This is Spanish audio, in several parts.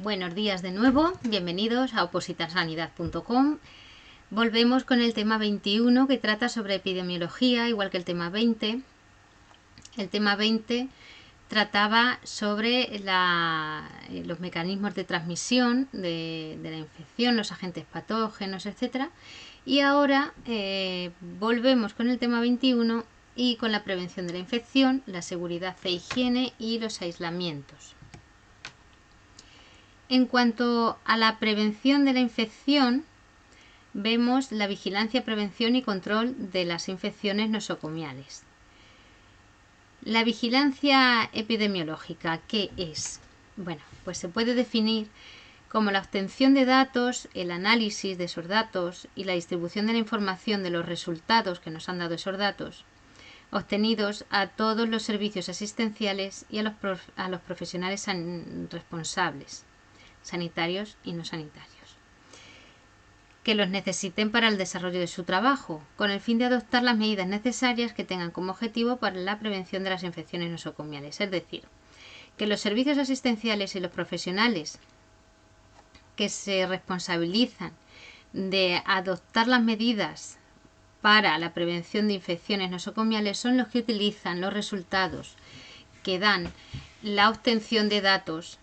Buenos días de nuevo, bienvenidos a opositasanidad.com. Volvemos con el tema 21 que trata sobre epidemiología, igual que el tema 20. El tema 20 trataba sobre los mecanismos de transmisión de la infección, los agentes patógenos, etc. Y ahora volvemos con el tema 21 y con la prevención de la infección, la seguridad e higiene y los aislamientos. En cuanto a la prevención de la infección, vemos la vigilancia, prevención y control de las infecciones nosocomiales. La vigilancia epidemiológica, ¿qué es? Bueno, pues se puede definir como la obtención de datos, el análisis de esos datos y la distribución de la información de los resultados que nos han dado esos datos, obtenidos a todos los servicios asistenciales y a los profesionales responsables, sanitarios y no sanitarios, que los necesiten para el desarrollo de su trabajo, con el fin de adoptar las medidas necesarias que tengan como objetivo para la prevención de las infecciones nosocomiales. Es decir, que los servicios asistenciales y los profesionales que se responsabilizan de adoptar las medidas para la prevención de infecciones nosocomiales son los que utilizan los resultados que dan la obtención de datos,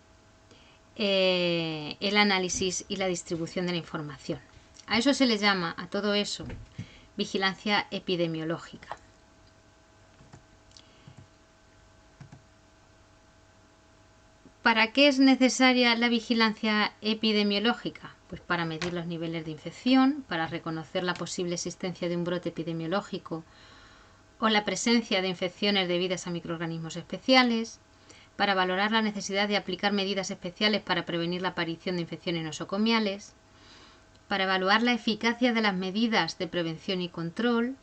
el análisis y la distribución de la información. A eso se le llama, a todo eso, vigilancia epidemiológica. ¿Para qué es necesaria la vigilancia epidemiológica? Pues para medir los niveles de infección, para reconocer la posible existencia de un brote epidemiológico o la presencia de infecciones debidas a microorganismos especiales, para valorar la necesidad de aplicar medidas especiales para prevenir la aparición de infecciones nosocomiales, para evaluar la eficacia de las medidas de prevención y control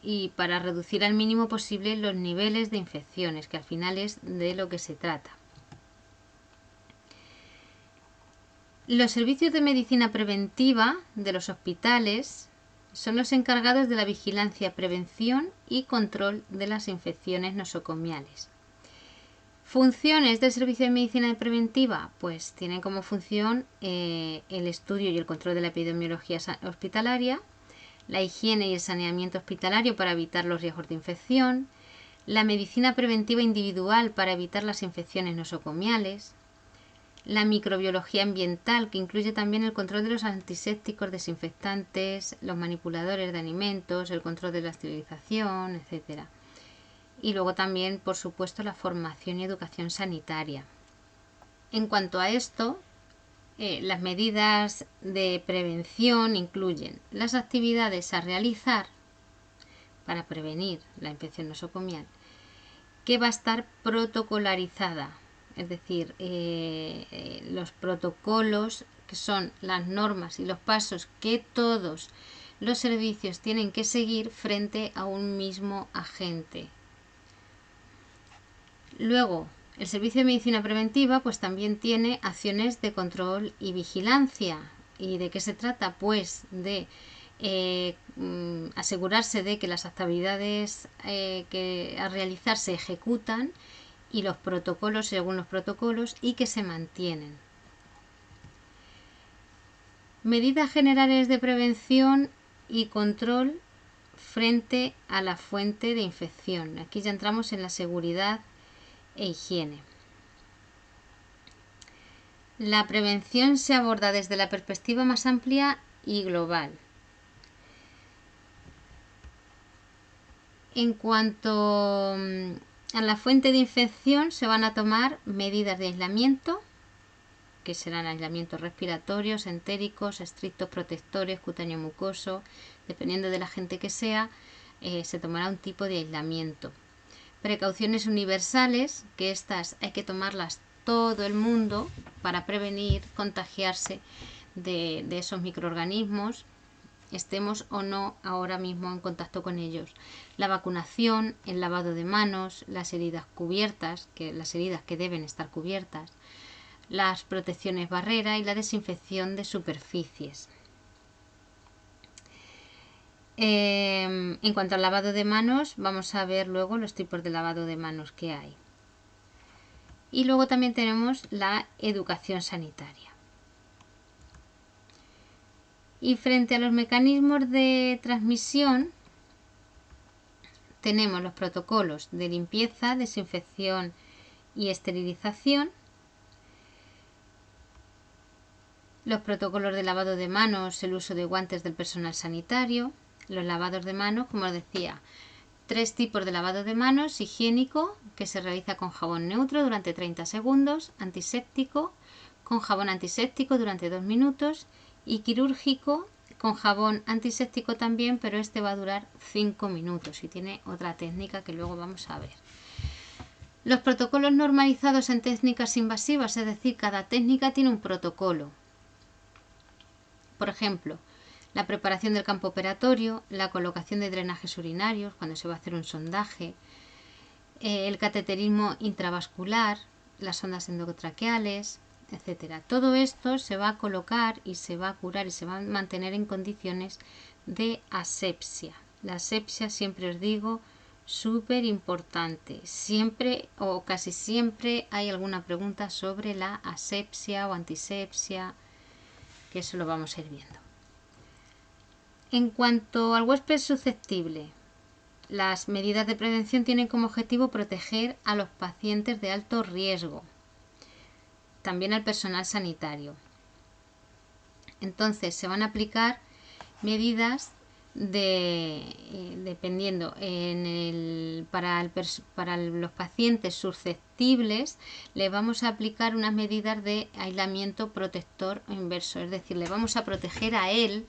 y para reducir al mínimo posible los niveles de infecciones, que al final es de lo que se trata. Los servicios de medicina preventiva de los hospitales son los encargados de la vigilancia, prevención y control de las infecciones nosocomiales. ¿Funciones del servicio de medicina preventiva? Pues tienen como función el estudio y el control de la epidemiología hospitalaria, la higiene y el saneamiento hospitalario para evitar los riesgos de infección, la medicina preventiva individual para evitar las infecciones nosocomiales, la microbiología ambiental, que incluye también el control de los antisépticos, desinfectantes, los manipuladores de alimentos, el control de la esterilización, etc. Y luego también, por supuesto, la formación y educación sanitaria. En cuanto a esto, las medidas de prevención incluyen las actividades a realizar para prevenir la infección nosocomial, que va a estar protocolarizada, es decir, los protocolos, que son las normas y los pasos que todos los servicios tienen que seguir frente a un mismo agente. Luego, el servicio de medicina preventiva pues también tiene acciones de control y vigilancia. ¿Y de qué se trata? Pues de asegurarse de que las actividades que a realizar se ejecutan y los protocolos según los protocolos y que se mantienen. Medidas generales de prevención y control frente a la fuente de infección. Aquí ya entramos en la seguridad e higiene. La prevención se aborda desde la perspectiva más amplia y global. En cuanto a la fuente de infección, se van a tomar medidas de aislamiento, que serán aislamientos respiratorios, entéricos, estrictos protectores, cutáneo mucoso. Dependiendo de la gente que sea, se tomará un tipo de aislamiento. Precauciones universales, que estas hay que tomarlas todo el mundo para prevenir contagiarse de esos microorganismos, estemos o no ahora mismo en contacto con ellos. La vacunación, el lavado de manos, las heridas cubiertas, las heridas que deben estar cubiertas, las protecciones barrera y la desinfección de superficies. En cuanto al lavado de manos, vamos a ver luego los tipos de lavado de manos que hay. Y luego también tenemos la educación sanitaria. Y frente a los mecanismos de transmisión, tenemos los protocolos de limpieza, desinfección y esterilización, los protocolos de lavado de manos, el uso de guantes del personal sanitario, los lavados de manos, como os decía, 3 tipos de lavado de manos: higiénico, que se realiza con jabón neutro durante 30 segundos, antiséptico, con jabón antiséptico durante 2 minutos, y quirúrgico, con jabón antiséptico también, pero este va a durar 5 minutos y tiene otra técnica que luego vamos a ver. Los protocolos normalizados en técnicas invasivas, es decir, cada técnica tiene un protocolo. Por ejemplo, la preparación del campo operatorio, la colocación de drenajes urinarios cuando se va a hacer un sondaje, el cateterismo intravascular, las sondas endotraqueales, etcétera. Todo esto se va a colocar y se va a curar y se va a mantener en condiciones de asepsia. La asepsia, siempre os digo, súper importante. Siempre o casi siempre hay alguna pregunta sobre la asepsia o antisepsia, que eso lo vamos a ir viendo. En cuanto al huésped susceptible, las medidas de prevención tienen como objetivo proteger a los pacientes de alto riesgo, también al personal sanitario. Entonces se van a aplicar medidas dependiendo para los pacientes susceptibles le vamos a aplicar unas medidas de aislamiento protector inverso, es decir, le vamos a proteger a él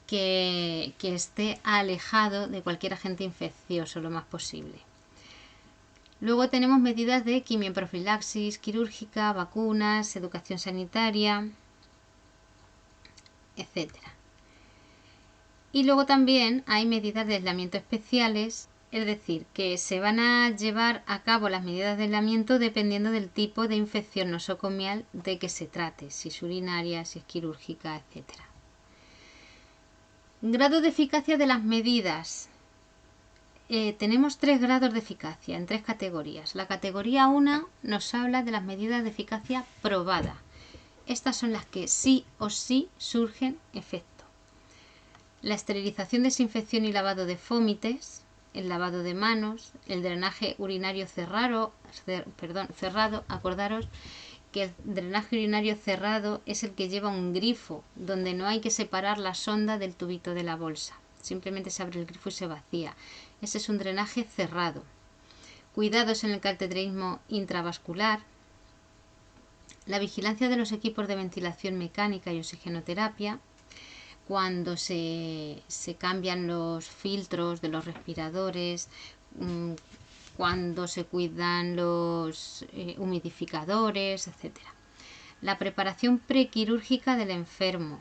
que esté alejado de cualquier agente infeccioso lo más posible. Luego tenemos medidas de quimioprofilaxis quirúrgica, vacunas, educación sanitaria, etcétera. Y luego también hay medidas de aislamiento especiales, es decir, que se van a llevar a cabo las medidas de aislamiento dependiendo del tipo de infección nosocomial de que se trate, si es urinaria, si es quirúrgica, etcétera. Grado de eficacia de las medidas. Tenemos 3 grados de eficacia en 3 categorías. La categoría 1 nos habla de las medidas de eficacia probada. Estas son las que sí o sí surgen efecto. La esterilización, desinfección y lavado de fómites, el lavado de manos, el drenaje urinario cerrado. Acordaros que el drenaje urinario cerrado es el que lleva un grifo, donde no hay que separar la sonda del tubito de la bolsa. Simplemente se abre el grifo y se vacía. Ese es un drenaje cerrado. Cuidados en el cateterismo intravascular. La vigilancia de los equipos de ventilación mecánica y oxigenoterapia. Cuando se cambian los filtros de los respiradores, cuando se cuidan los humidificadores, etc. La preparación prequirúrgica del enfermo,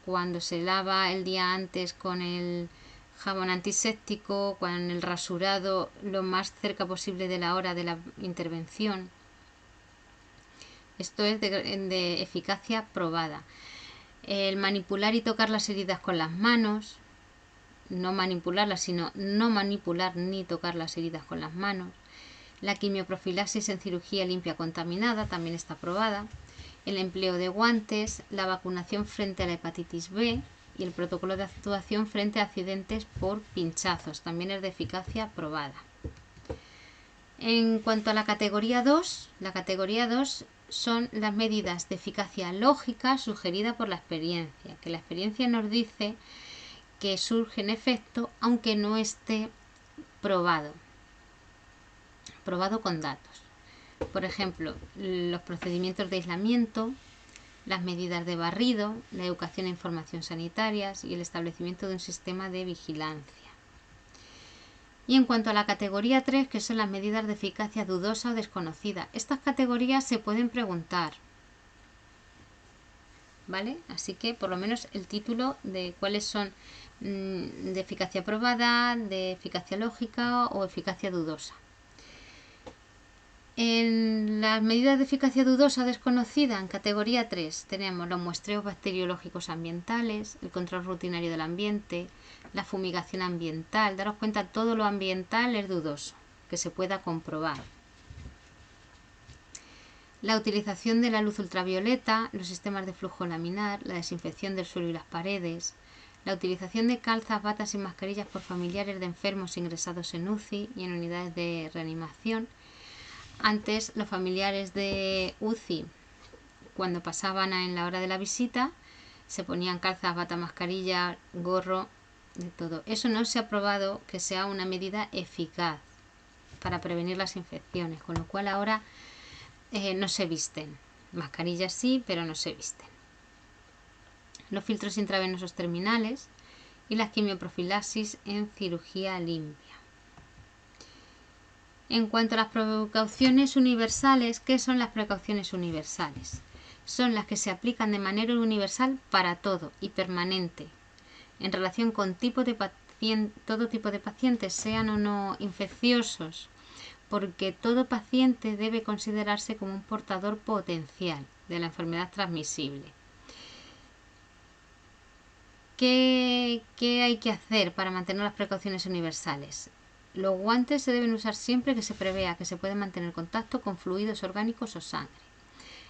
cuando se lava el día antes con el jabón antiséptico, con el rasurado lo más cerca posible de la hora de la intervención. Esto es de eficacia probada. El manipular y tocar las heridas con las manos, no manipularlas, sino no manipular ni tocar las heridas con las manos. La quimioprofilaxis en cirugía limpia contaminada también está aprobada. El empleo de guantes, la vacunación frente a la hepatitis B y el protocolo de actuación frente a accidentes por pinchazos también es de eficacia probada. En cuanto a la categoría 2, son las medidas de eficacia lógica sugeridas por la experiencia, que la experiencia nos dice que surge en efecto aunque no esté probado con datos. Por ejemplo, los procedimientos de aislamiento, las medidas de barrido, la educación e información sanitarias y el establecimiento de un sistema de vigilancia. Y en cuanto a la categoría 3, que son las medidas de eficacia dudosa o desconocida, estas categorías se pueden preguntar, ¿vale? Así que por lo menos el título de cuáles son de eficacia probada, de eficacia lógica o eficacia dudosa. En las medidas de eficacia dudosa o desconocida, en categoría 3, tenemos los muestreos bacteriológicos ambientales, el control rutinario del ambiente, la fumigación ambiental. Daros cuenta, todo lo ambiental es dudoso, que se pueda comprobar. La utilización de la luz ultravioleta, los sistemas de flujo laminar, la desinfección del suelo y las paredes, la utilización de calzas, batas y mascarillas por familiares de enfermos ingresados en UCI y en unidades de reanimación. Antes los familiares de UCI, cuando pasaban en la hora de la visita, se ponían calzas, bata, mascarilla, gorro, de todo. Eso no se ha probado que sea una medida eficaz para prevenir las infecciones, con lo cual ahora no se visten. Mascarillas sí, pero no se visten. Los filtros intravenosos terminales y la quimioprofilaxis en cirugía limpia. En cuanto a las precauciones universales, ¿qué son las precauciones universales? Son las que se aplican de manera universal para todo y permanente, en relación con todo tipo de pacientes, sean o no infecciosos, porque todo paciente debe considerarse como un portador potencial de la enfermedad transmisible. ¿Qué hay que hacer para mantener las precauciones universales? Los guantes se deben usar siempre que se prevea que se puede mantener contacto con fluidos orgánicos o sangre.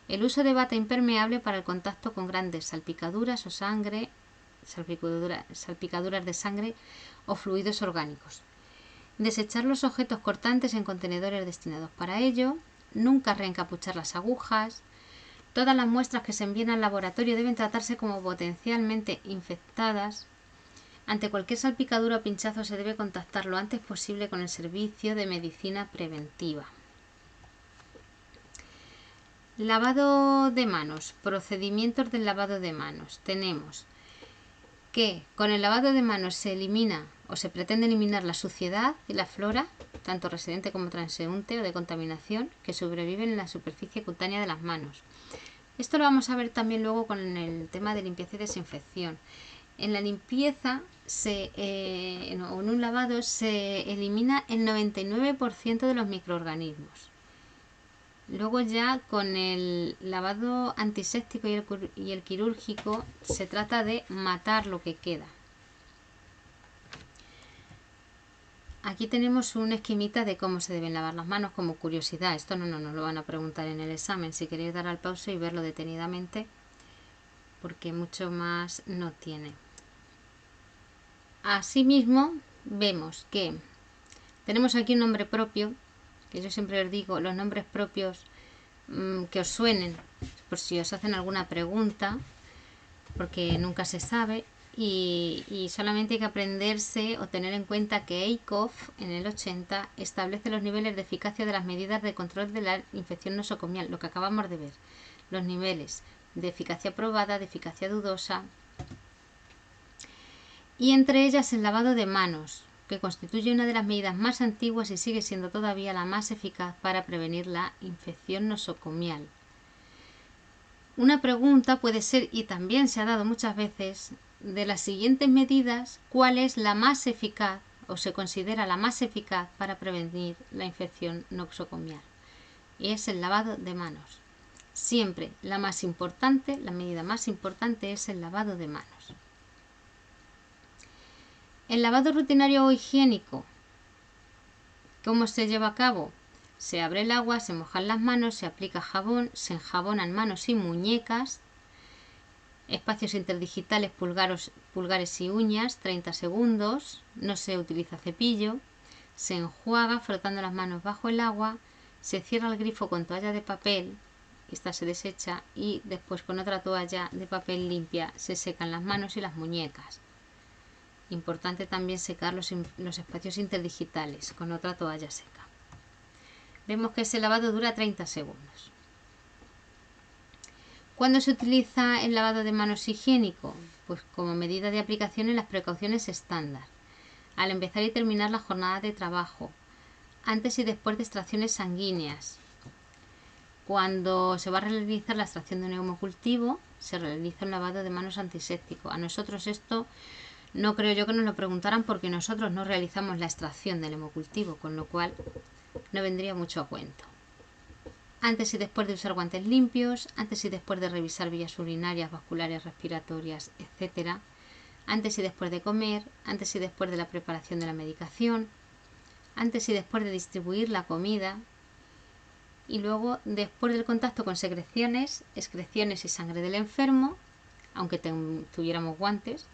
El uso de bata impermeable para el contacto con grandes salpicaduras o sangre, salpicaduras de sangre o fluidos orgánicos. Desechar los objetos cortantes en contenedores destinados para ello. Nunca reencapuchar las agujas. Todas las muestras que se envíen al laboratorio deben tratarse como potencialmente infectadas. Ante cualquier salpicadura o pinchazo se debe contactar lo antes posible con el servicio de medicina preventiva. Lavado de manos. Procedimientos del lavado de manos. Tenemos que con el lavado de manos se elimina o se pretende eliminar la suciedad y la flora, tanto residente como transeúnte o de contaminación, que sobreviven en la superficie cutánea de las manos. Esto lo vamos a ver también luego con el tema de limpieza y desinfección. En la limpieza, en un lavado, se elimina el 99% de los microorganismos. Luego ya con el lavado antiséptico y el quirúrgico se trata de matar lo que queda. Aquí tenemos un esquemita de cómo se deben lavar las manos como curiosidad. Esto no nos lo van a preguntar en el examen. Si queréis dar al pause y verlo detenidamente, porque mucho más no tiene. Asimismo, vemos que tenemos aquí un nombre propio, que yo siempre os digo, los nombres propios que os suenen, por si os hacen alguna pregunta, porque nunca se sabe, y solamente hay que aprenderse o tener en cuenta que EICOF en el 80 establece los niveles de eficacia de las medidas de control de la infección nosocomial, lo que acabamos de ver, los niveles de eficacia probada, de eficacia dudosa, y entre ellas el lavado de manos, que constituye una de las medidas más antiguas y sigue siendo todavía la más eficaz para prevenir la infección nosocomial. Una pregunta puede ser, y también se ha dado muchas veces, de las siguientes medidas, ¿cuál es la más eficaz o se considera la más eficaz para prevenir la infección nosocomial? Y es el lavado de manos. Siempre la medida más importante es el lavado de manos. El lavado rutinario o higiénico, ¿cómo se lleva a cabo? Se abre el agua, se mojan las manos, se aplica jabón, se enjabonan manos y muñecas, espacios interdigitales, pulgares y uñas, 30 segundos, no se utiliza cepillo, se enjuaga frotando las manos bajo el agua, se cierra el grifo con toalla de papel, esta se desecha y después con otra toalla de papel limpia se secan las manos y las muñecas. Importante también secar los espacios interdigitales con otra toalla seca. Vemos que ese lavado dura 30 segundos. ¿Cuándo se utiliza el lavado de manos higiénico? Pues como medida de aplicación en las precauciones estándar. Al empezar y terminar la jornada de trabajo. Antes y después de extracciones sanguíneas. Cuando se va a realizar la extracción de un hemocultivo, se realiza un lavado de manos antiséptico. A nosotros esto no creo yo que nos lo preguntaran porque nosotros no realizamos la extracción del hemocultivo, con lo cual no vendría mucho a cuento. Antes y después de usar guantes limpios, antes y después de revisar vías urinarias, vasculares, respiratorias, etc. Antes y después de comer, antes y después de la preparación de la medicación, antes y después de distribuir la comida, y luego después del contacto con secreciones, excreciones y sangre del enfermo, aunque tuviéramos guantes,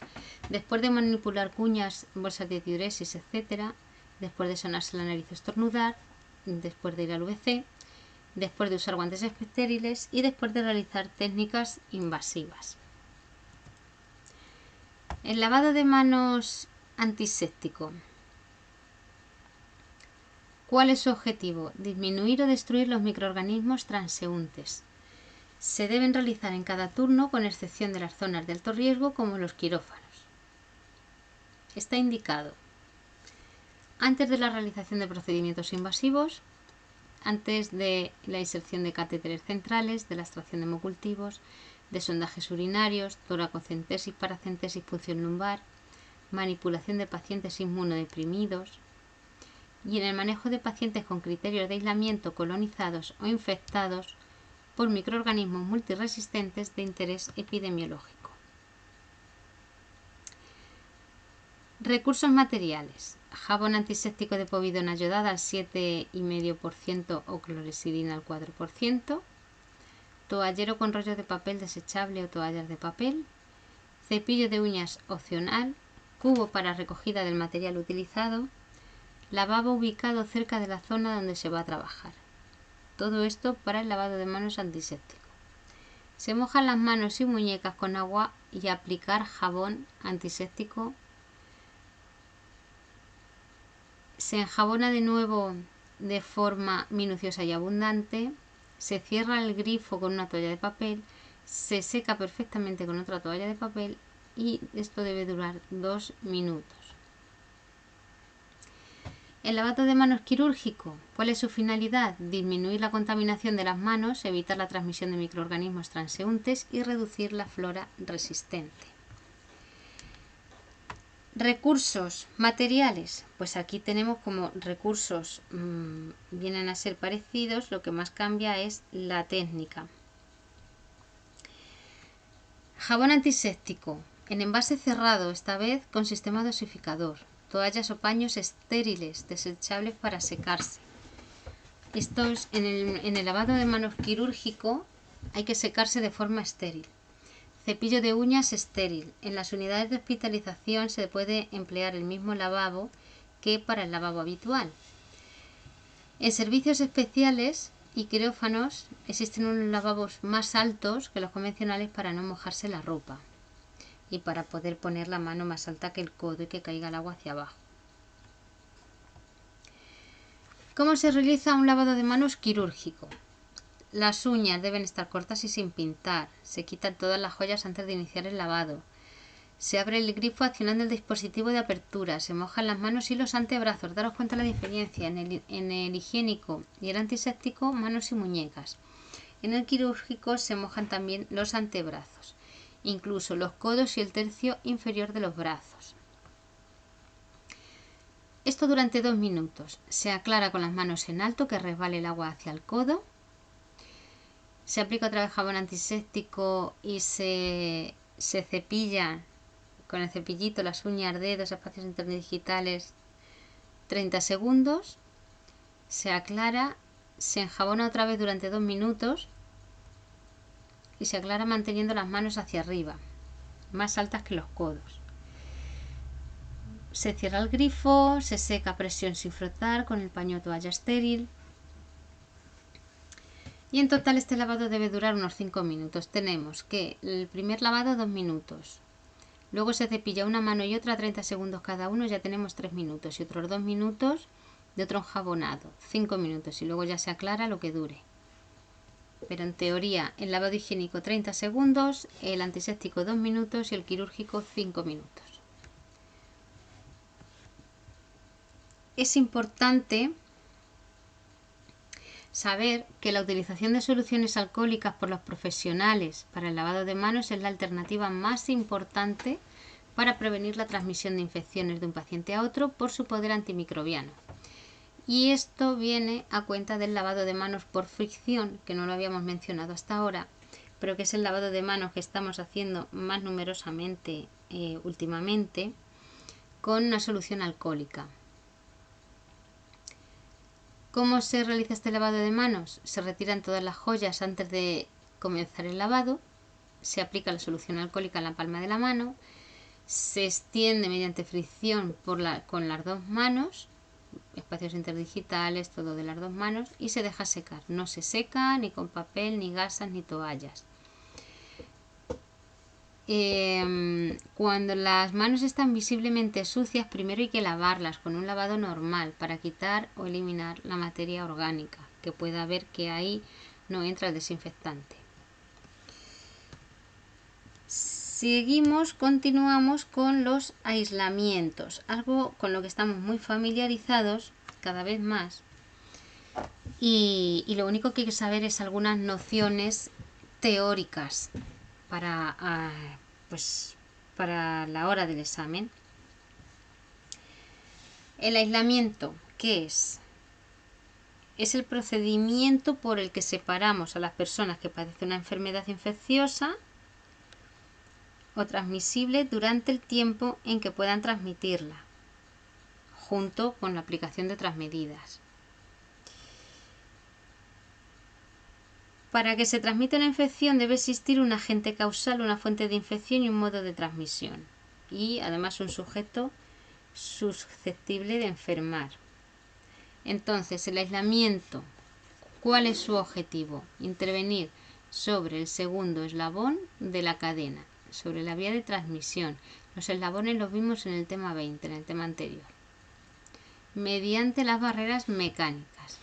después de manipular cuñas, bolsas de diuresis, etc., después de sonarse la nariz o estornudar, después de ir al VC, después de usar guantes estériles y después de realizar técnicas invasivas. El lavado de manos antiséptico. ¿Cuál es su objetivo? Disminuir o destruir los microorganismos transeúntes. Se deben realizar en cada turno con excepción de las zonas de alto riesgo como los quirófanos. Está indicado antes de la realización de procedimientos invasivos, antes de la inserción de catéteres centrales, de la extracción de hemocultivos, de sondajes urinarios, toracocentesis, paracentesis, punción lumbar, manipulación de pacientes inmunodeprimidos y en el manejo de pacientes con criterios de aislamiento colonizados o infectados por microorganismos multiresistentes de interés epidemiológico. Recursos materiales. Jabón antiséptico de povidona yodada al 7,5% o clorexidina al 4%, toallero con rollo de papel desechable o toallas de papel, cepillo de uñas opcional, cubo para recogida del material utilizado, lavabo ubicado cerca de la zona donde se va a trabajar. Todo esto para el lavado de manos antiséptico. Se mojan las manos y muñecas con agua y aplicar jabón antiséptico. Se enjabona de nuevo de forma minuciosa y abundante. Se cierra el grifo con una toalla de papel. Se seca perfectamente con otra toalla de papel y esto debe durar 2 minutos. El lavado de manos quirúrgico. ¿Cuál es su finalidad? Disminuir la contaminación de las manos, evitar la transmisión de microorganismos transeúntes y reducir la flora resistente. Recursos materiales. Pues aquí tenemos como recursos vienen a ser parecidos, lo que más cambia es la técnica. Jabón antiséptico. En envase cerrado, esta vez con sistema dosificador. Toallas o paños estériles, desechables para secarse. Esto es en el lavado de manos quirúrgico, hay que secarse de forma estéril. Cepillo de uñas estéril. En las unidades de hospitalización se puede emplear el mismo lavabo que para el lavabo habitual. En servicios especiales y quirófanos existen unos lavabos más altos que los convencionales para no mojarse la ropa y para poder poner la mano más alta que el codo y que caiga el agua hacia abajo. ¿Cómo se realiza un lavado de manos quirúrgico? Las uñas deben estar cortas y sin pintar. Se quitan todas las joyas antes de iniciar el lavado. Se abre el grifo accionando el dispositivo de apertura. Se mojan las manos y los antebrazos. Daros cuenta de la diferencia. En el higiénico y el antiséptico, manos y muñecas. En el quirúrgico se mojan también los antebrazos, incluso los codos y el tercio inferior de los brazos. Esto durante 2 minutos. Se aclara con las manos en alto, que resbale el agua hacia el codo. Se aplica otra vez jabón antiséptico y se cepilla con el cepillito las uñas, dedos, espacios interdigitales 30 segundos. Se aclara, se enjabona otra vez durante 2 minutos y se aclara manteniendo las manos hacia arriba, más altas que los codos. Se cierra el grifo, se seca a presión sin frotar con el paño o toalla estéril. Y en total este lavado debe durar unos 5 minutos. Tenemos que el primer lavado 2 minutos. Luego se cepilla una mano y otra 30 segundos cada uno, ya tenemos 3 minutos. Y otros 2 minutos de otro enjabonado, 5 minutos. Y luego ya se aclara lo que dure. Pero en teoría el lavado higiénico 30 segundos, el antiséptico 2 minutos y el quirúrgico 5 minutos. Es importante saber que la utilización de soluciones alcohólicas por los profesionales para el lavado de manos es la alternativa más importante para prevenir la transmisión de infecciones de un paciente a otro por su poder antimicrobiano. Y esto viene a cuenta del lavado de manos por fricción, que no lo habíamos mencionado hasta ahora, pero que es el lavado de manos que estamos haciendo más numerosamente últimamente con una solución alcohólica. ¿Cómo se realiza este lavado de manos? Se retiran todas las joyas antes de comenzar el lavado, se aplica la solución alcohólica en la palma de la mano, se extiende mediante fricción con las dos manos, espacios interdigitales, todo de las dos manos, y se deja secar. No se seca ni con papel, ni gasas, ni toallas. Cuando las manos están visiblemente sucias, primero hay que lavarlas con un lavado normal para quitar o eliminar la materia orgánica que pueda haber, que ahí no entra el desinfectante. Continuamos con los aislamientos, algo con lo que estamos muy familiarizados cada vez más, y lo único que hay que saber es algunas nociones teóricas para la hora del examen. El aislamiento, ¿qué es? Es el procedimiento por el que separamos a las personas que padecen una enfermedad infecciosa o transmisible durante el tiempo en que puedan transmitirla, junto con la aplicación de otras medidas. Para que se transmita una infección debe existir un agente causal, una fuente de infección y un modo de transmisión. Y además un sujeto susceptible de enfermar. Entonces, el aislamiento, ¿cuál es su objetivo? Intervenir sobre el segundo eslabón de la cadena, sobre la vía de transmisión. Los eslabones los vimos en el tema 20, en el tema anterior. Mediante las barreras mecánicas.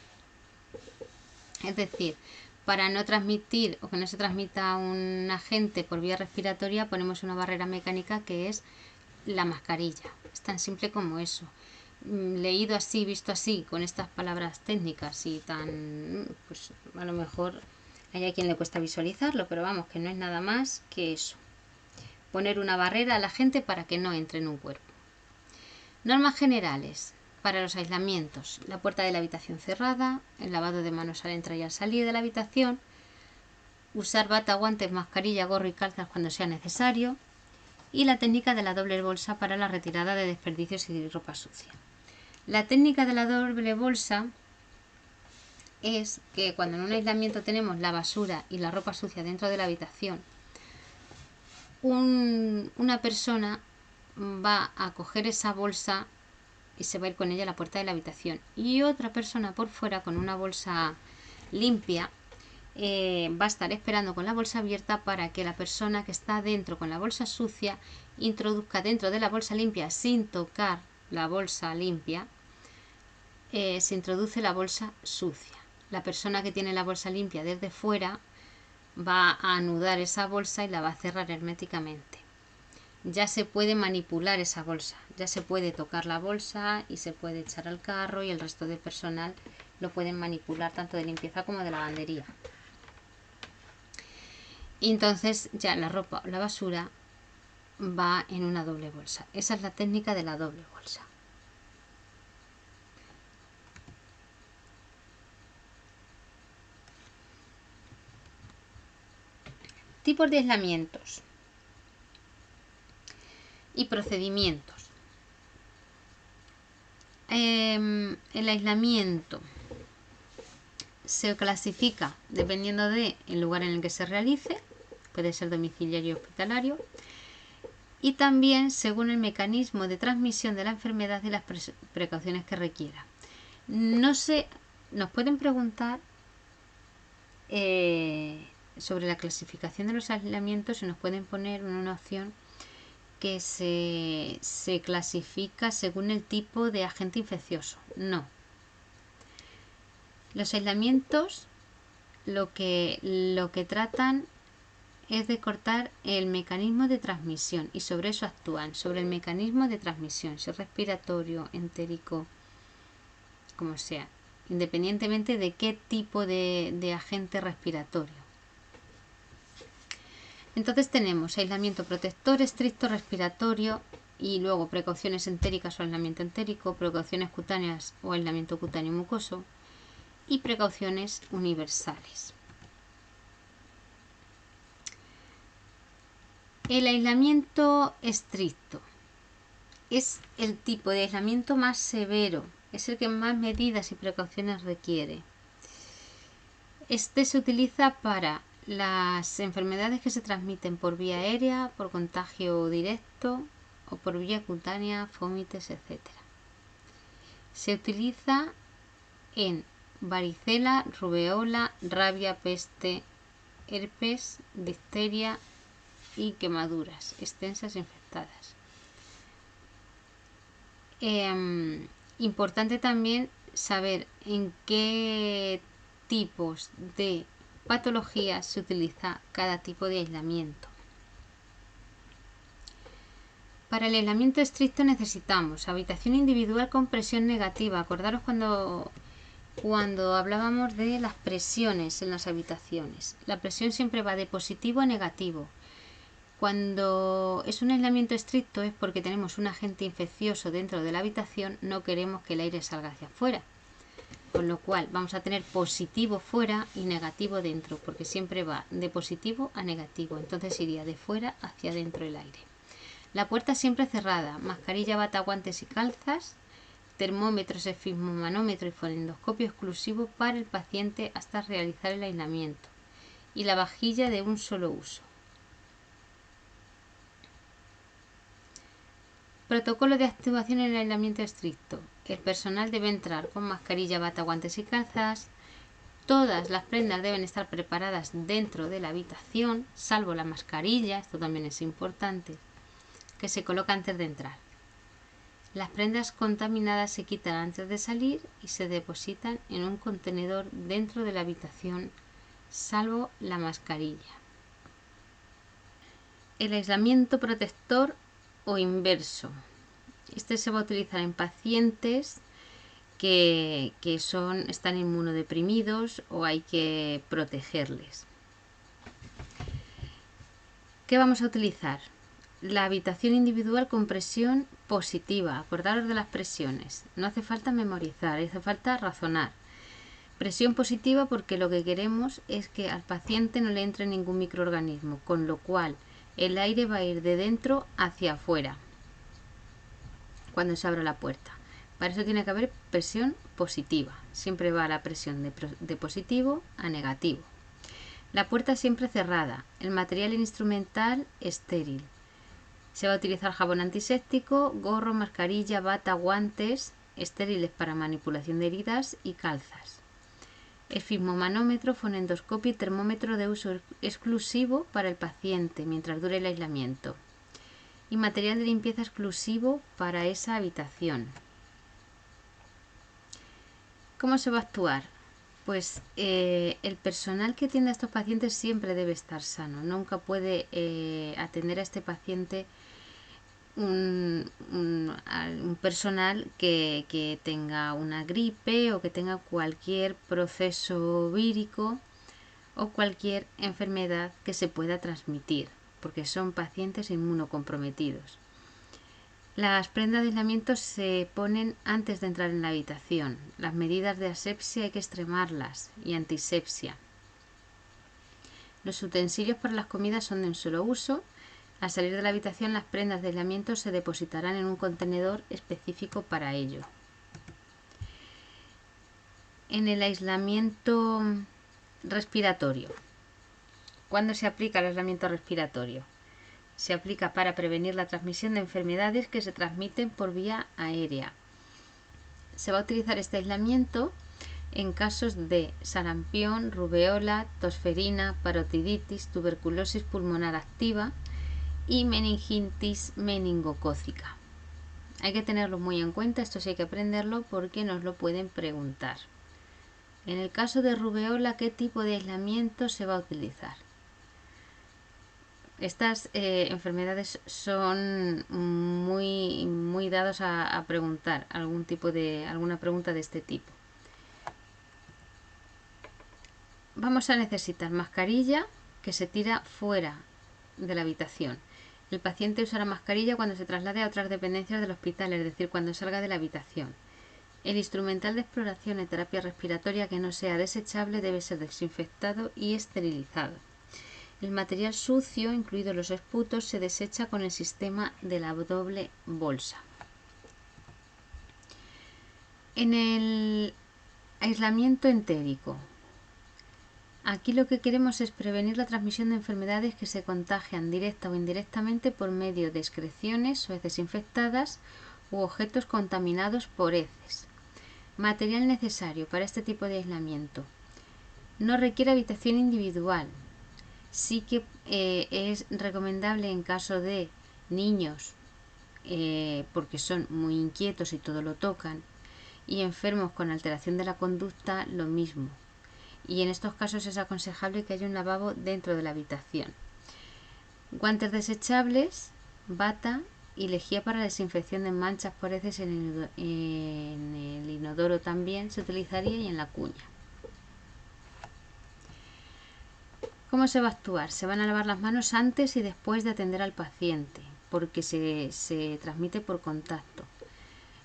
Es decir, para no transmitir o que no se transmita un agente por vía respiratoria, ponemos una barrera mecánica que es la mascarilla. Es tan simple como eso. Leído así, visto así, con estas palabras técnicas y tan, pues a lo mejor hay a quien le cuesta visualizarlo, pero vamos, que no es nada más que eso. Poner una barrera a la gente para que no entre en un cuerpo. Normas generales para los aislamientos: la puerta de la habitación cerrada, el lavado de manos al entrar y al salir de la habitación, usar bata, guantes, mascarilla, gorro y calzas cuando sea necesario, y la técnica de la doble bolsa para la retirada de desperdicios y de ropa sucia. La técnica de la doble bolsa es que cuando en un aislamiento tenemos la basura y la ropa sucia dentro de la habitación, una persona va a coger esa bolsa y se va a ir con ella a la puerta de la habitación, y otra persona por fuera con una bolsa limpia va a estar esperando con la bolsa abierta para que la persona que está dentro con la bolsa sucia introduzca dentro de la bolsa limpia, sin tocar la bolsa limpia, se introduce la bolsa sucia. La persona que tiene la bolsa limpia desde fuera va a anudar esa bolsa y la va a cerrar herméticamente. Ya se puede manipular esa bolsa, ya se puede tocar la bolsa y se puede echar al carro, y el resto de personal lo pueden manipular, tanto de limpieza como de lavandería. Y entonces ya la ropa o la basura va en una doble bolsa. Esa es la técnica de la doble bolsa. Tipos de aislamientos y procedimientos. El aislamiento se clasifica dependiendo del lugar en el que se realice, puede ser domiciliario o hospitalario, y también según el mecanismo de transmisión de la enfermedad y las precauciones que requiera. No sé, nos pueden preguntar sobre la clasificación de los aislamientos, y nos pueden poner una opción que se clasifica según el tipo de agente infeccioso. No. Los aislamientos lo que tratan es de cortar el mecanismo de transmisión, y sobre eso actúan, sobre el mecanismo de transmisión, si es respiratorio, entérico, como sea, independientemente de qué tipo de agente respiratorio. Entonces tenemos aislamiento protector estricto respiratorio, y luego precauciones entéricas o aislamiento entérico, precauciones cutáneas o aislamiento cutáneo mucoso, y precauciones universales. El aislamiento estricto es el tipo de aislamiento más severo, es el que más medidas y precauciones requiere. Este se utiliza para las enfermedades que se transmiten por vía aérea, por contagio directo o por vía cutánea, fomites, etc. Se utiliza en varicela, rubeola, rabia, peste, herpes, difteria y quemaduras extensas infectadas. Importante también saber en qué tipos de patologías se utiliza cada tipo de aislamiento. Para el aislamiento estricto necesitamos habitación individual con presión negativa. Acordaros cuando hablábamos de las presiones en las habitaciones. La presión siempre va de positivo a negativo. Cuando es un aislamiento estricto es porque tenemos un agente infeccioso dentro de la habitación, no queremos que el aire salga hacia afuera. Con lo cual vamos a tener positivo fuera y negativo dentro, porque siempre va de positivo a negativo. Entonces iría de fuera hacia adentro el aire. La puerta siempre cerrada, mascarilla, bata, guantes y calzas, termómetro, esfigmomanómetro y fonendoscopio exclusivo para el paciente hasta realizar el aislamiento. Y la vajilla de un solo uso. Protocolo de actuación en el aislamiento estricto. El personal debe entrar con mascarilla, bata, guantes y calzas. Todas las prendas deben estar preparadas dentro de la habitación, salvo la mascarilla, esto también es importante, que se coloca antes de entrar. Las prendas contaminadas se quitan antes de salir y se depositan en un contenedor dentro de la habitación, salvo la mascarilla. El aislamiento protector o inverso. Este se va a utilizar en pacientes que están inmunodeprimidos o hay que protegerles. ¿Qué vamos a utilizar? La habitación individual con presión positiva. Acordaros de las presiones. No hace falta memorizar, hace falta razonar. Presión positiva porque lo que queremos es que al paciente no le entre ningún microorganismo, con lo cual el aire va a ir de dentro hacia afuera cuando se abra la puerta. Para eso tiene que haber presión positiva. Siempre va la presión de positivo a negativo. La puerta siempre cerrada. El material instrumental estéril. Se va a utilizar jabón antiséptico, gorro, mascarilla, bata, guantes estériles para manipulación de heridas y calzas. Esfigmomanómetro, fonendoscopio y termómetro de uso exclusivo para el paciente mientras dure el aislamiento. Y material de limpieza exclusivo para esa habitación. ¿Cómo se va a actuar? Pues el personal que atiende a estos pacientes siempre debe estar sano. Nunca puede atender a este paciente un personal que tenga una gripe o que tenga cualquier proceso vírico o cualquier enfermedad que se pueda transmitir, porque son pacientes inmunocomprometidos. Las prendas de aislamiento se ponen antes de entrar en la habitación. Las medidas de asepsia hay que extremarlas y antisepsia. Los utensilios para las comidas son de un solo uso. Al salir de la habitación, las prendas de aislamiento se depositarán en un contenedor específico para ello. En el aislamiento respiratorio. ¿Cuándo se aplica el aislamiento respiratorio? Se aplica para prevenir la transmisión de enfermedades que se transmiten por vía aérea. Se va a utilizar este aislamiento en casos de sarampión, rubeola, tosferina, parotiditis, tuberculosis pulmonar activa y meningitis meningocócica. Hay que tenerlo muy en cuenta, esto sí hay que aprenderlo porque nos lo pueden preguntar. En el caso de rubeola, ¿qué tipo de aislamiento se va a utilizar? Estas enfermedades son muy dados a preguntar alguna pregunta de este tipo. Vamos a necesitar mascarilla que se tira fuera de la habitación. El paciente usará mascarilla cuando se traslade a otras dependencias del hospital, es decir, cuando salga de la habitación. El instrumental de exploración y terapia respiratoria que no sea desechable debe ser desinfectado y esterilizado. El material sucio, incluidos los esputos, se desecha con el sistema de la doble bolsa. En el aislamiento entérico, aquí lo que queremos es prevenir la transmisión de enfermedades que se contagian directa o indirectamente por medio de excreciones o heces infectadas u objetos contaminados por heces. Material necesario para este tipo de aislamiento. No requiere habitación individual. Sí que es recomendable en caso de niños, porque son muy inquietos y todo lo tocan, y enfermos con alteración de la conducta, lo mismo. Y en estos casos es aconsejable que haya un lavabo dentro de la habitación. Guantes desechables, bata y lejía para la desinfección de manchas por heces en el inodoro también se utilizaría, y en la cuña. ¿Cómo se va a actuar? Se van a lavar las manos antes y después de atender al paciente, porque se transmite por contacto.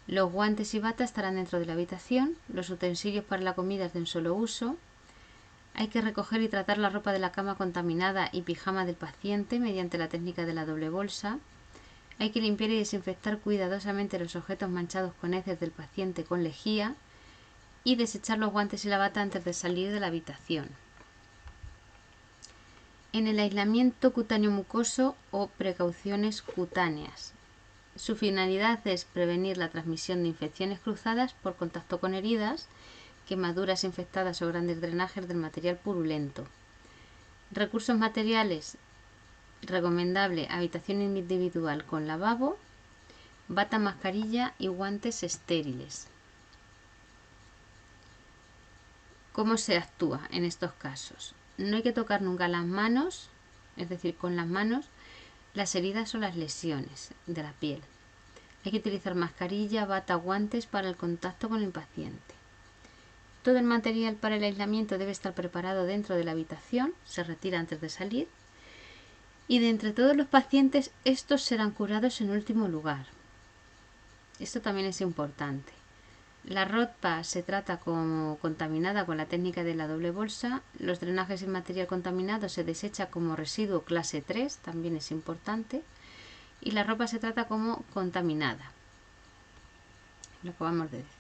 Los guantes y bata estarán dentro de la habitación. Los utensilios para la comida es de un solo uso. Hay que recoger y tratar la ropa de la cama contaminada y pijama del paciente mediante la técnica de la doble bolsa. Hay que limpiar y desinfectar cuidadosamente los objetos manchados con heces del paciente con lejía y desechar los guantes y la bata antes de salir de la habitación. En el aislamiento cutáneo mucoso o precauciones cutáneas. Su finalidad es prevenir la transmisión de infecciones cruzadas por contacto con heridas, quemaduras infectadas o grandes drenajes del material purulento. Recursos materiales: recomendable habitación individual con lavabo, bata, mascarilla y guantes estériles. ¿Cómo se actúa en estos casos? No hay que tocar nunca las manos, es decir, con las manos, las heridas o las lesiones de la piel. Hay que utilizar mascarilla, bata, guantes para el contacto con el paciente. Todo el material para el aislamiento debe estar preparado dentro de la habitación, se retira antes de salir. Y de entre todos los pacientes, estos serán curados en último lugar. Esto también es importante. La ropa se trata como contaminada con la técnica de la doble bolsa. Los drenajes y material contaminado se desecha como residuo clase 3, también es importante. Y la ropa se trata como contaminada. Lo acabamos de decir.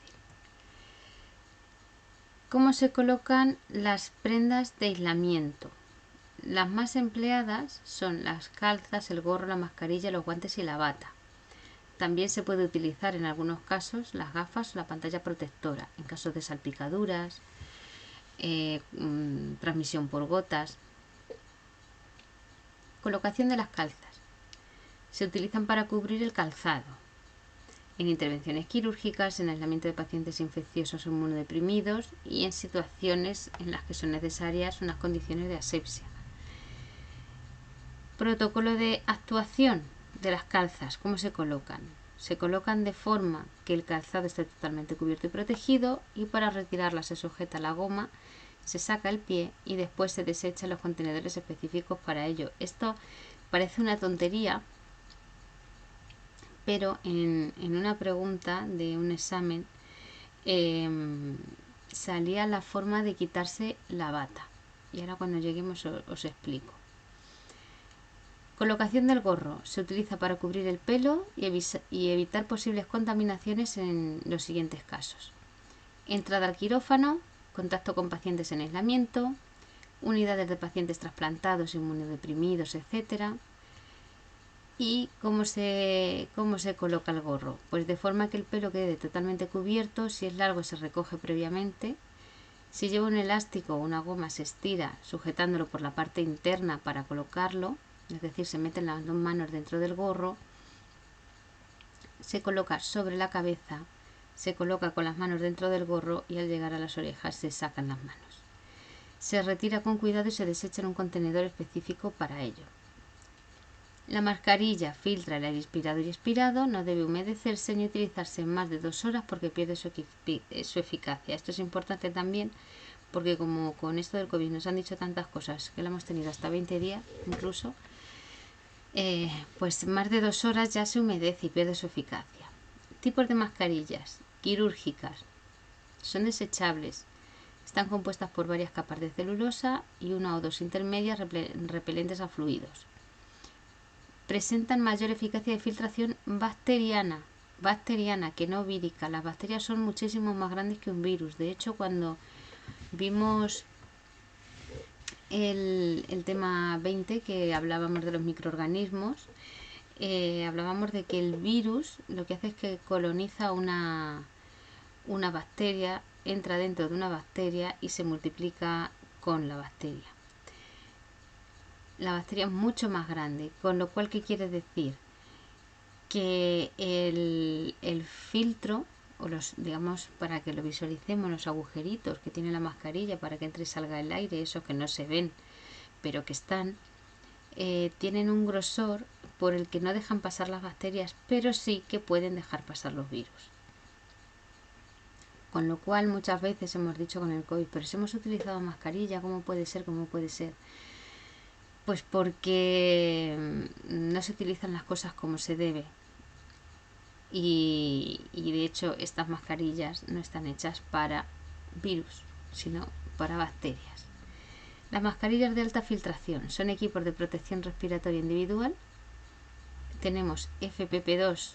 ¿Cómo se colocan las prendas de aislamiento? Las más empleadas son las calzas, el gorro, la mascarilla, los guantes y la bata. También se puede utilizar en algunos casos las gafas o la pantalla protectora, en caso de salpicaduras, transmisión por gotas. Colocación de las calzas. Se utilizan para cubrir el calzado. En intervenciones quirúrgicas, en aislamiento de pacientes infecciosos o inmunodeprimidos y en situaciones en las que son necesarias unas condiciones de asepsia. Protocolo de actuación de las calzas. ¿Cómo se colocan? Se colocan de forma que el calzado esté totalmente cubierto y protegido, y para retirarla se sujeta la goma, se saca el pie y después se desecha en los contenedores específicos para ello. Esto parece una tontería, pero en una pregunta de un examen salía la forma de quitarse la bata, y ahora cuando lleguemos os explico. Colocación del gorro. Se utiliza para cubrir el pelo y evitar posibles contaminaciones en los siguientes casos: entrada al quirófano, contacto con pacientes en aislamiento, unidades de pacientes trasplantados, inmunodeprimidos, etc. ¿Y cómo se coloca el gorro? Pues de forma que el pelo quede totalmente cubierto. Si es largo, se recoge previamente. Si lleva un elástico o una goma, se estira sujetándolo por la parte interna para colocarlo. Es decir, se meten las dos manos dentro del gorro, se coloca sobre la cabeza, se coloca con las manos dentro del gorro y al llegar a las orejas se sacan las manos. Se retira con cuidado y se desecha en un contenedor específico para ello. La mascarilla filtra el aire inspirado y expirado, no debe humedecerse ni utilizarse más de 2 horas porque pierde su eficacia. Esto es importante también porque como con esto del COVID nos han dicho tantas cosas, que la hemos tenido hasta 20 días incluso, pues más de 2 horas ya se humedece y pierde su eficacia. Tipos de mascarillas: quirúrgicas, son desechables, están compuestas por varias capas de celulosa y 1 o 2 intermedias repelentes a fluidos. Presentan mayor eficacia de filtración bacteriana, bacteriana que no vírica. Las bacterias son muchísimo más grandes que un virus. De hecho, cuando vimos el tema 20, que hablábamos de los microorganismos, hablábamos de que el virus lo que hace es que coloniza una bacteria, entra dentro de una bacteria y se multiplica con la bacteria. La bacteria es mucho más grande, con lo cual, ¿qué quiere decir? Que el filtro, o los, digamos, para que lo visualicemos, los agujeritos que tiene la mascarilla para que entre y salga el aire, esos que no se ven, pero que están, tienen un grosor por el que no dejan pasar las bacterias, pero sí que pueden dejar pasar los virus. Con lo cual muchas veces hemos dicho con el COVID, pero si hemos utilizado mascarilla, ¿cómo puede ser? ¿Cómo puede ser? Pues porque no se utilizan las cosas como se debe. Y de hecho estas mascarillas no están hechas para virus, sino para bacterias. Las mascarillas de alta filtración son equipos de protección respiratoria individual. Tenemos FPP2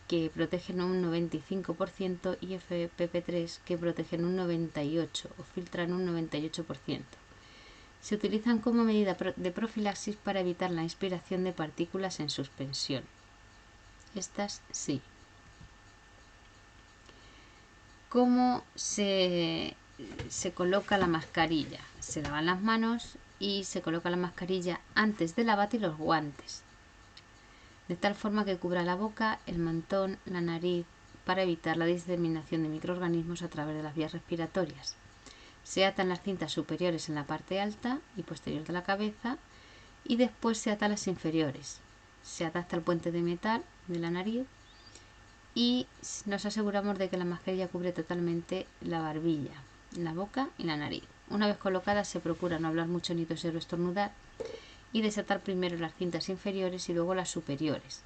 que protegen un 95% y FPP3 que protegen un 98% o filtran un 98%. Se utilizan como medida de profilaxis para evitar la inspiración de partículas en suspensión. Estas sí. ¿Cómo se coloca la mascarilla? Se lavan las manos y se coloca la mascarilla antes de la bata y los guantes, de tal forma que cubra la boca, el mentón, la nariz, para evitar la diseminación de microorganismos a través de las vías respiratorias. Se atan las cintas superiores en la parte alta y posterior de la cabeza y después se atan las inferiores. Se adapta el puente de metal de la nariz y nos aseguramos de que la mascarilla cubre totalmente la barbilla, la boca y la nariz. Una vez colocada se procura no hablar mucho ni toser o estornudar y desatar primero las cintas inferiores y luego las superiores.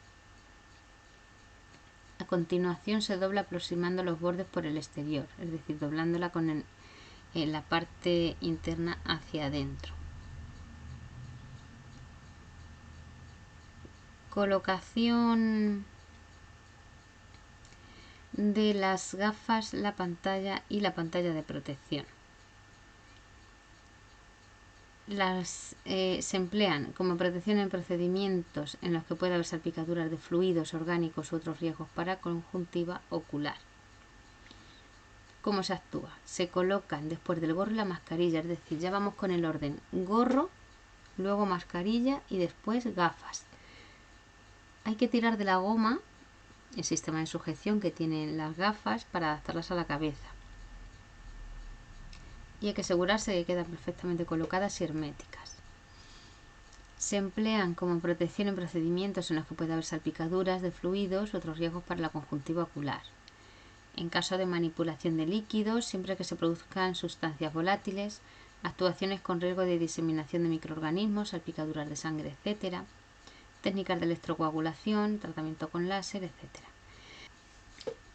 A continuación se dobla aproximando los bordes por el exterior, es decir, doblándola con la parte interna hacia adentro. Colocación de las gafas, la pantalla y la pantalla de protección. Se emplean como protección en procedimientos en los que puede haber salpicaduras de fluidos orgánicos u otros riesgos para conjuntiva ocular. ¿Cómo se actúa? Se colocan después del gorro y la mascarilla, es decir, ya vamos con el orden: gorro, luego mascarilla y después gafas. Hay que tirar de la goma, el sistema de sujeción que tienen las gafas, para adaptarlas a la cabeza. Y hay que asegurarse de que quedan perfectamente colocadas y herméticas. Se emplean como protección en procedimientos en los que puede haber salpicaduras de fluidos u otros riesgos para la conjuntiva ocular. En caso de manipulación de líquidos, siempre que se produzcan sustancias volátiles, actuaciones con riesgo de diseminación de microorganismos, salpicaduras de sangre, etc. Técnicas de electrocoagulación, tratamiento con láser, etc.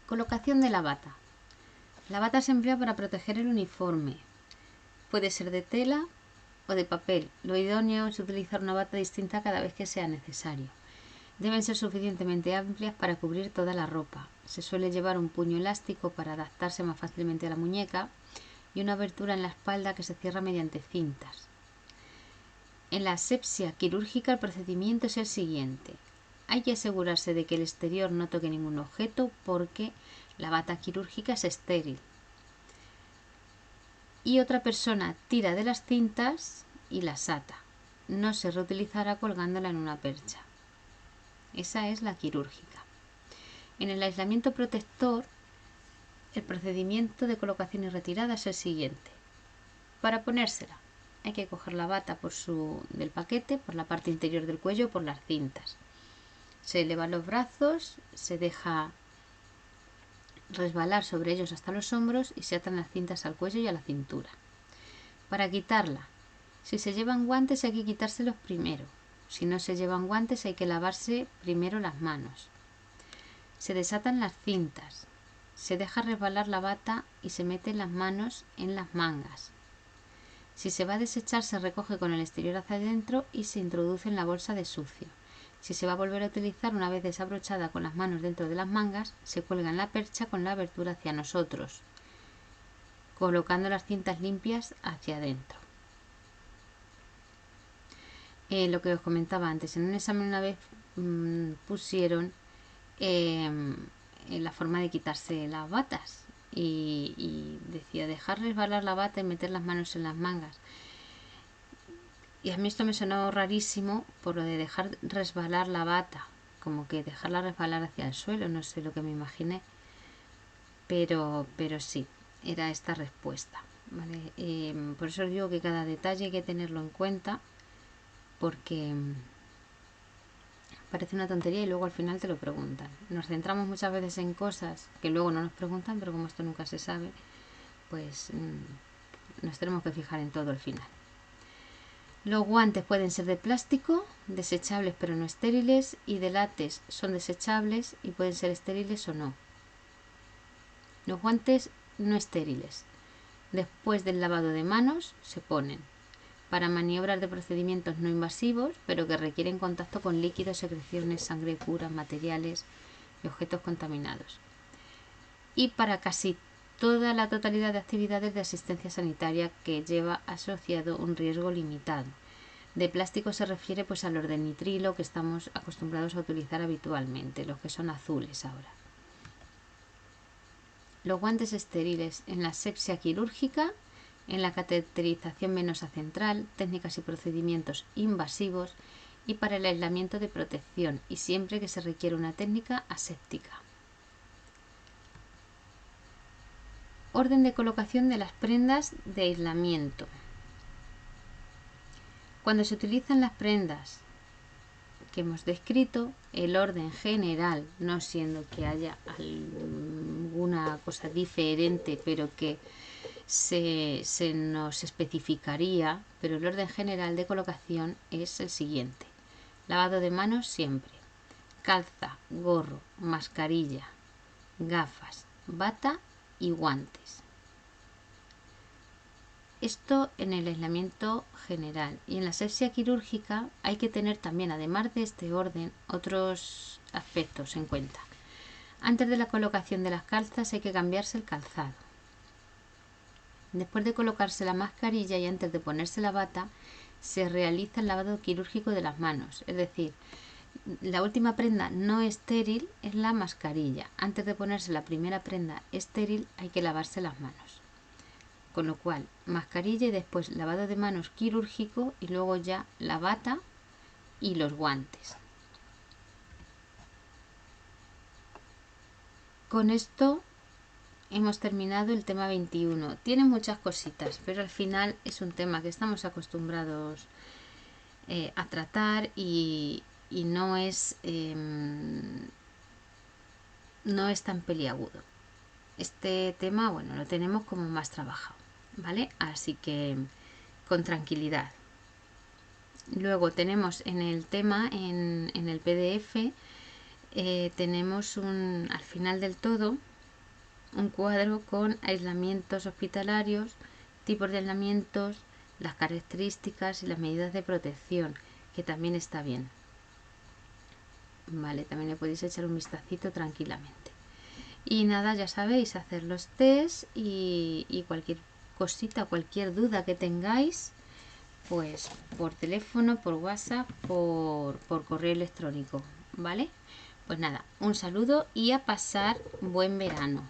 Colocación de la bata. La bata se emplea para proteger el uniforme. Puede ser de tela o de papel. Lo idóneo es utilizar una bata distinta cada vez que sea necesario. Deben ser suficientemente amplias para cubrir toda la ropa. Se suele llevar un puño elástico para adaptarse más fácilmente a la muñeca y una abertura en la espalda que se cierra mediante cintas. En la asepsia quirúrgica el procedimiento es el siguiente. Hay que asegurarse de que el exterior no toque ningún objeto porque la bata quirúrgica es estéril. Y otra persona tira de las cintas y las ata. No se reutilizará colgándola en una percha. Esa es la quirúrgica. En el aislamiento protector, el procedimiento de colocación y retirada es el siguiente. Para ponérsela, hay que coger la bata del paquete, por la parte interior del cuello, por las cintas. Se elevan los brazos, se deja resbalar sobre ellos hasta los hombros y se atan las cintas al cuello y a la cintura. Para quitarla, si se llevan guantes hay que quitárselos primero. Si no se llevan guantes hay que lavarse primero las manos. Se desatan las cintas, se deja resbalar la bata y se meten las manos en las mangas. Si se va a desechar se recoge con el exterior hacia adentro y se introduce en la bolsa de sucio. Si se va a volver a utilizar, una vez desabrochada con las manos dentro de las mangas, se cuelga en la percha con la abertura hacia nosotros, colocando las cintas limpias hacia adentro. Lo que os comentaba antes, en un examen una vez pusieron la forma de quitarse las batas y decía dejar resbalar la bata y meter las manos en las mangas. Y a mí esto me sonó rarísimo por lo de dejar resbalar la bata, como que dejarla resbalar hacia el suelo, no sé lo que me imaginé, pero sí, era esta respuesta, ¿vale? Por eso os digo que cada detalle hay que tenerlo en cuenta, porque parece una tontería y luego al final te lo preguntan. Nos centramos muchas veces en cosas que luego no nos preguntan, pero como esto nunca se sabe, pues nos tenemos que fijar en todo al final. Los guantes pueden ser de plástico, desechables pero no estériles, y de látex, son desechables y pueden ser estériles o no. Los guantes no estériles, después del lavado de manos, se ponen para maniobras de procedimientos no invasivos, pero que requieren contacto con líquidos, secreciones, sangre, curas, materiales y objetos contaminados. Y para casi toda la totalidad de actividades de asistencia sanitaria que lleva asociado un riesgo limitado. De plástico se refiere pues a los de nitrilo que estamos acostumbrados a utilizar habitualmente, los que son azules ahora. Los guantes estériles en la asepsia quirúrgica, en la cateterización venosa central, técnicas y procedimientos invasivos y para el aislamiento de protección y siempre que se requiere una técnica aséptica. Orden de colocación de las prendas de aislamiento. Cuando se utilizan las prendas que hemos descrito, el orden general, no siendo que haya alguna cosa diferente, pero que se nos especificaría, pero el orden general de colocación es el siguiente. Lavado de manos siempre. Calza, gorro, mascarilla, gafas, bata y guantes. Esto en el aislamiento general. Y en la asepsia quirúrgica hay que tener también, además de este orden, otros aspectos en cuenta. Antes de la colocación de las calzas hay que cambiarse el calzado. Después de colocarse la mascarilla y antes de ponerse la bata, se realiza el lavado quirúrgico de las manos. Es decir, la última prenda no estéril es la mascarilla. Antes de ponerse la primera prenda estéril hay que lavarse las manos. Con lo cual, mascarilla y después lavado de manos quirúrgico y luego ya la bata y los guantes. Con esto hemos terminado el tema 21. Tiene muchas cositas, pero al final es un tema que estamos acostumbrados a tratar y no es tan peliagudo. Este tema, bueno, lo tenemos como más trabajado, ¿vale? Así que con tranquilidad. Luego tenemos en el tema, en el PDF, tenemos al final del todo un cuadro con aislamientos hospitalarios, tipos de aislamientos, las características y las medidas de protección, que también está bien. Vale, también le podéis echar un vistacito tranquilamente. Y nada, ya sabéis, hacer los test y cualquier cosita, cualquier duda que tengáis, pues por teléfono, por WhatsApp, por correo electrónico, ¿vale? Pues nada, un saludo y a pasar buen verano.